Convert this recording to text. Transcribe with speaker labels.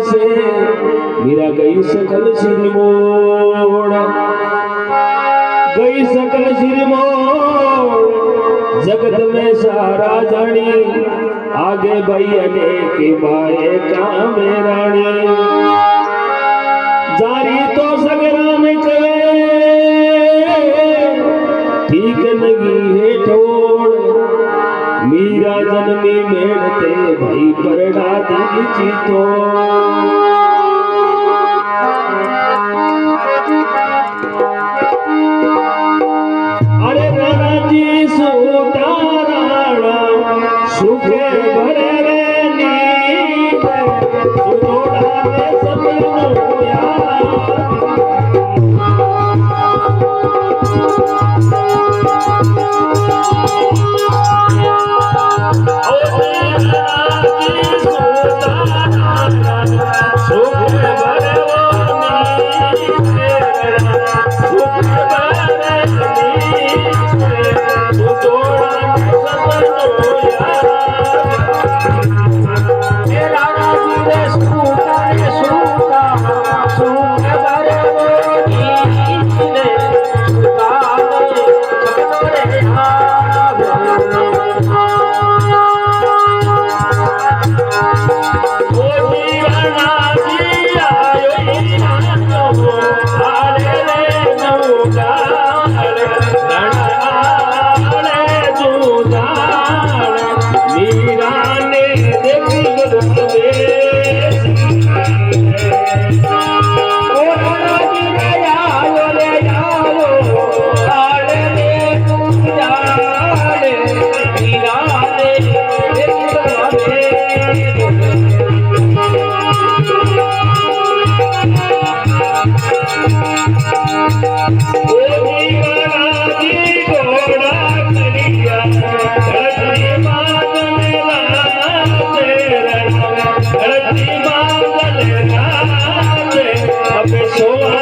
Speaker 1: से मेरा गई सकल सिरमोड़, गई सकल सिरमोड़ जगत में सारा जानी, आगे भाई अनेक बाए काम रानी, जारी तो सगरा में चले ठीक लगी है ठोड़, मीरा जन्मी मेड़ते भाई परड़ा दी तो अरे राणा जी सुताराणा सुखे भरे रे नींद, सुनोड़ा ने सपनों याद। So